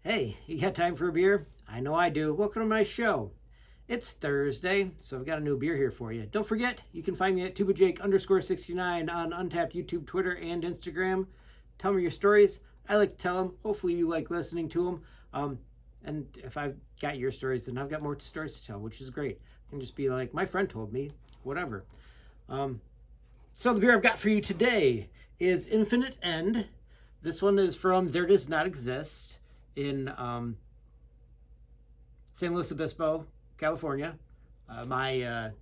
Hey, you got time for a beer? I know I do. Welcome to my show. It's Thursday, so I've got a new beer here for you. Don't forget, you can find me at tubajake_69 on Untapped YouTube, Twitter, and Instagram. Tell me your stories. I like to tell them. Hopefully you like listening to them. And if I've got your stories, then I've got more stories to tell, which is great. I can just be like, my friend told me, whatever. So the beer I've got for you today is Infinite End. This one is from There Does Not Exist in San Luis Obispo, California. My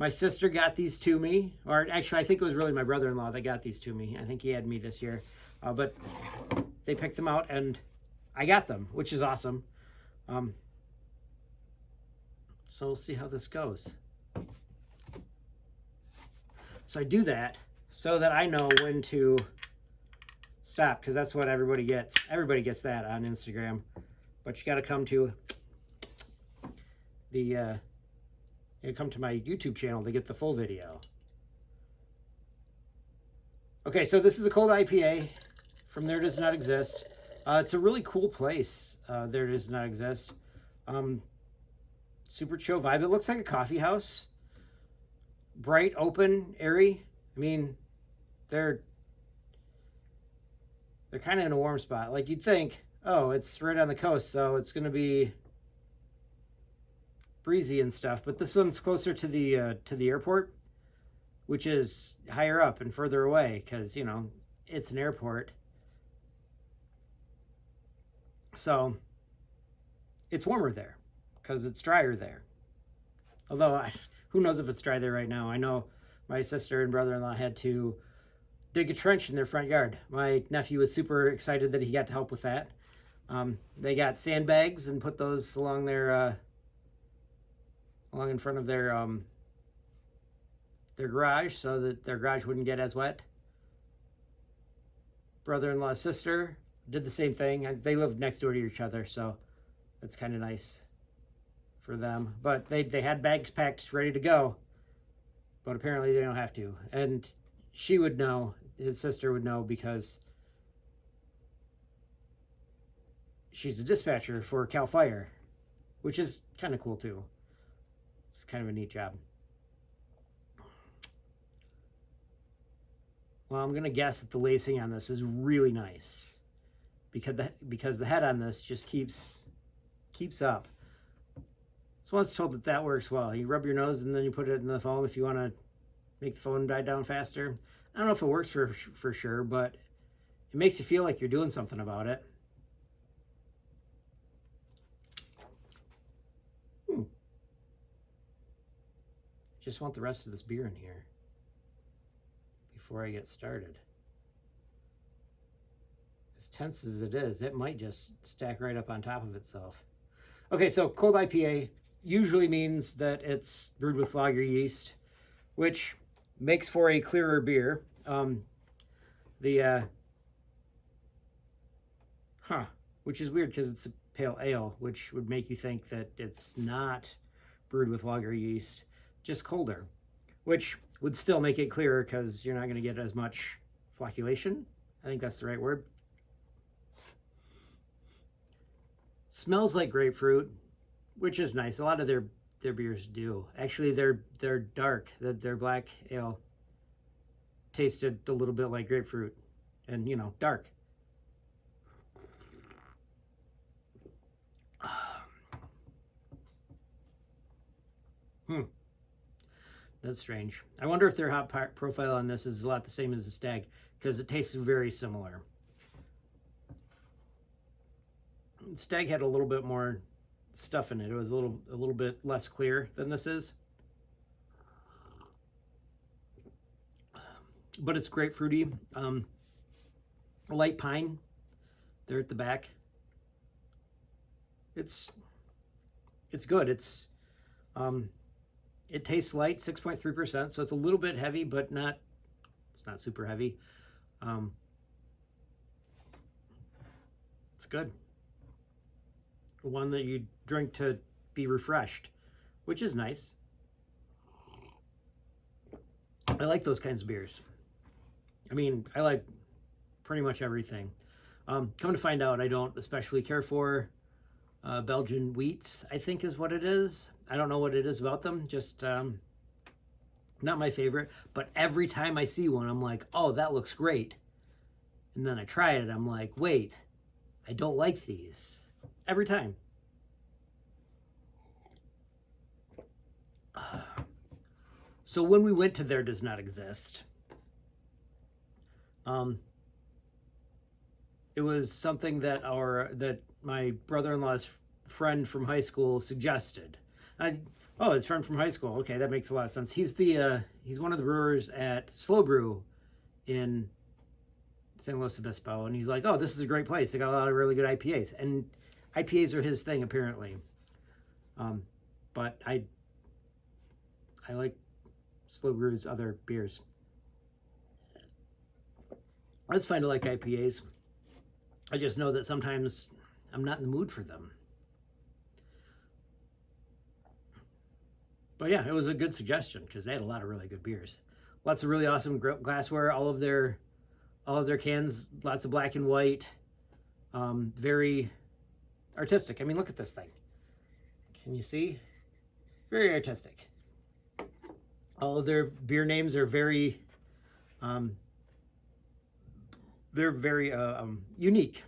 sister got these to me, or actually I think it was really my brother-in-law that got these to me. I think he had me this year, but they picked them out and I got them, which is awesome. So we'll see how this goes. So I do that so that I know when to stop, because that's what everybody gets. Everybody gets that on Instagram, but you got to come to the you come to my YouTube channel to get the full video. Okay, so this is a cold IPA from There Does Not Exist. It's a really cool place. There Does Not Exist. Super chill vibe. It looks like a coffee house. Bright, open, airy. I mean, they're kind of in a warm spot. Like you'd think, oh, it's right on the coast, so it's going to be breezy and stuff. But this one's closer to the airport, which is higher up and further away because, you know, it's an airport. So it's warmer there because it's drier there. Although, who knows if it's dry there right now. I know my sister and brother-in-law had to dig a trench in their front yard. My nephew was super excited that he got to help with that. They got sandbags and put those along their, along in front of their garage so that their garage wouldn't get as wet. Brother-in-law's sister did the same thing. They lived next door to each other, so that's kind of nice for them. But they had bags packed ready to go, but apparently they don't have to. And she would know, his sister would know, because she's a dispatcher for Cal Fire, which is kind of cool too. It's kind of a neat job. Well, I'm gonna guess that the lacing on this is really nice because the head on this just keeps up. So once told that works well. You rub your nose and then you put it in the foam if you want to make the foam die down faster. I don't know if it works for sure, but it makes you feel like you're doing something about it. Just want the rest of this beer in here before I get started. As tense as it is, it might just stack right up on top of itself. Okay, so cold IPA usually means that it's brewed with lager yeast, which makes for a clearer beer. Which is weird because it's a pale ale, which would make you think that it's not brewed with lager yeast, just colder, which would still make it clearer because you're not going to get as much flocculation. I think that's the right word. Smells like grapefruit, which is nice. A lot of their beers do. Actually, they're dark. Their black ale tasted a little bit like grapefruit, and you know, dark. That's strange. I wonder if their hop profile on this is a lot the same as the Stag, because it tastes very similar. Stag had a little bit more stuff in it. It was a little bit less clear than this is. But it's grapefruity. Light pine there at the back. It's good. It tastes light, 6.3%, so it's a little bit heavy, but it's not super heavy. It's good. One that you drink to be refreshed, which is nice. I like those kinds of beers. I mean, I like pretty much everything. Come to find out, I don't especially care for Belgian wheats, I think is what it is. I don't know what it is about them, just not my favorite. But every time I see one, I'm like, oh, that looks great. And then I try it, I'm like, wait, I don't like these. Every time. So when we went to There Does Not Exist, it was something that my brother-in-law's friend from high school suggested. Oh, his friend from high school. Okay, that makes a lot of sense. He's one of the brewers at Slow Brew in San Luis Obispo, and he's like, oh, this is a great place. They got a lot of really good IPAs, and IPAs are his thing apparently. But I like Slow Brew's other beers. It's fine to like IPAs. I just know that sometimes I'm not in the mood for them. But yeah, it was a good suggestion because they had a lot of really good beers. Lots of really awesome glassware. All of their cans, lots of black and white. Very artistic. I mean, look at this thing. Can you see? Very artistic. All of their beer names are very unique.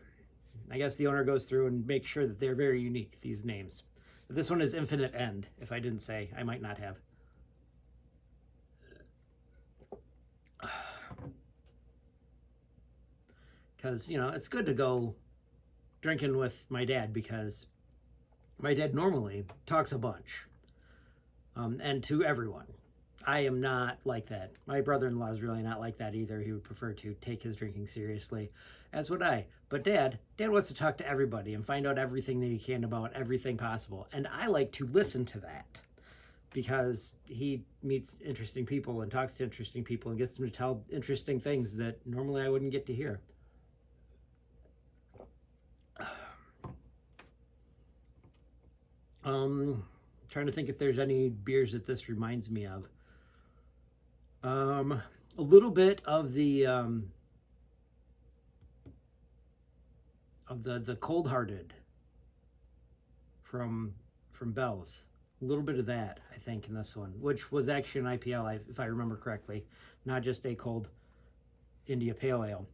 I guess the owner goes through and makes sure that they're very unique, these names. But this one is Infinite End. If I didn't say, I might not have. Because, you know, it's good to go drinking with my dad because my dad normally talks a bunch. And to everyone. I am not like that. My brother-in-law is really not like that either. He would prefer to take his drinking seriously, as would I. But Dad wants to talk to everybody and find out everything that he can about everything possible. And I like to listen to that because he meets interesting people and talks to interesting people and gets them to tell interesting things that normally I wouldn't get to hear. Trying to think if there's any beers that this reminds me of. A little bit of the Cold Hearted from Bell's. A little bit of that, I think, in this one, which was actually an IPL, if I remember correctly, not just a cold India Pale Ale.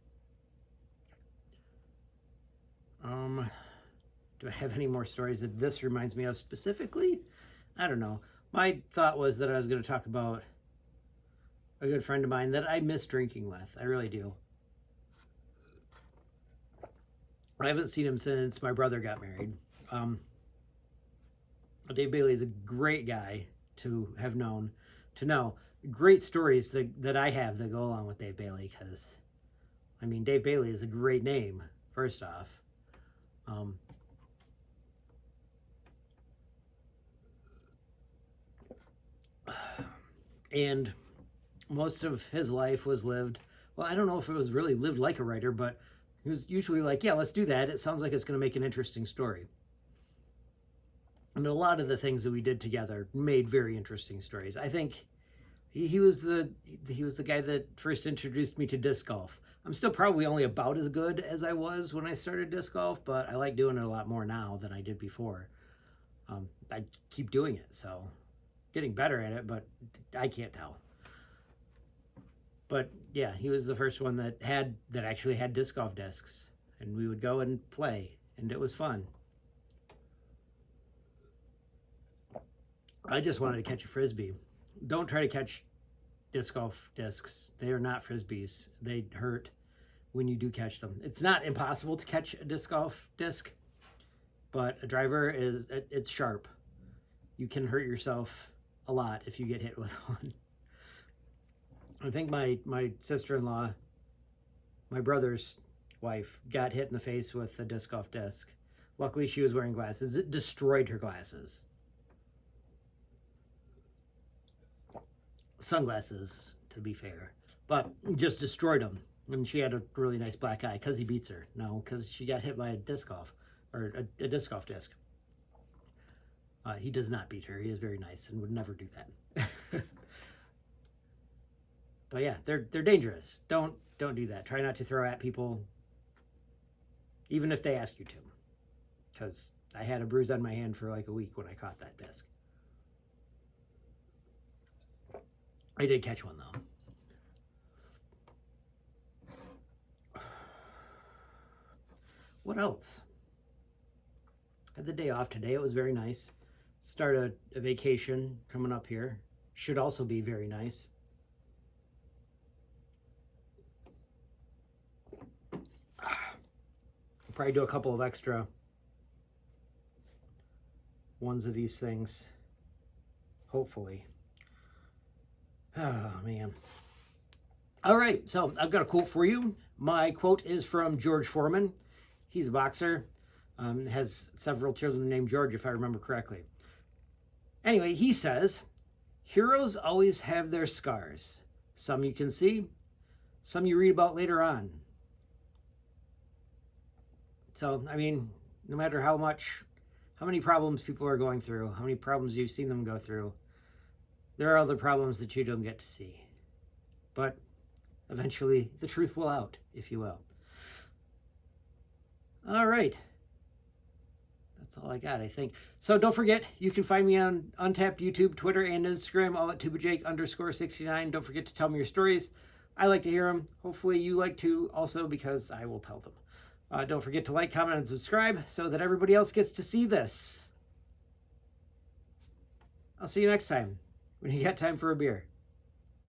Do I have any more stories that this reminds me of specifically? I don't know. My thought was that I was going to talk about a good friend of mine that I miss drinking with. I really do. I haven't seen him since my brother got married. Dave Bailey is a great guy to have known, to know. Great stories that I have that go along with Dave Bailey because, I mean, Dave Bailey is a great name, first off. And most of his life was lived, well, I don't know if it was really lived like a writer, but he was usually like, yeah, let's do that. It sounds like it's going to make an interesting story. And a lot of the things that we did together made very interesting stories. I think he was the guy that first introduced me to disc golf. I'm still probably only about as good as I was when I started disc golf, but I like doing it a lot more now than I did before. I keep doing it, so getting better at it, but I can't tell. But yeah, he was the first one that actually had disc golf discs, and we would go and play, and it was fun. I just wanted to catch a frisbee. Don't try to catch disc golf discs. They are not frisbees. They hurt when you do catch them. It's not impossible to catch a disc golf disc, but a driver it's sharp. You can hurt yourself a lot if you get hit with one. I think my sister-in-law, my brother's wife, got hit in the face with a disc golf disc. Luckily, she was wearing glasses. It destroyed her glasses. Sunglasses, to be fair, but just destroyed them. And she had a really nice black eye because he beats her. No, because she got hit by a disc golf, or a disc golf disc. He does not beat her. He is very nice and would never do that. But yeah, they're dangerous. Don't do that. Try not to throw at people. even if they ask you to, because I had a bruise on my hand for like a week when I caught that bisque. I did catch one though. What else? I had the day off today. It was very nice. Start a vacation coming up here. Should also be very nice. I'll probably do a couple of extra ones of these things. Hopefully. Oh, man. All right, so I've got a quote for you. My quote is from George Foreman. He's a boxer. Has several children named George, if I remember correctly. Anyway, he says, heroes always have their scars. Some you can see, some you read about later on. So, I mean, no matter how many problems people are going through, how many problems you've seen them go through, there are other problems that you don't get to see. But eventually, the truth will out, if you will. All right. That's all I got, I think. So don't forget, you can find me on Untapped YouTube, Twitter, and Instagram, all at tubajake_69. Don't forget to tell me your stories. I like to hear them. Hopefully you like to also, because I will tell them. Don't forget to like, comment, and subscribe so that everybody else gets to see this. I'll see you next time when you got time for a beer.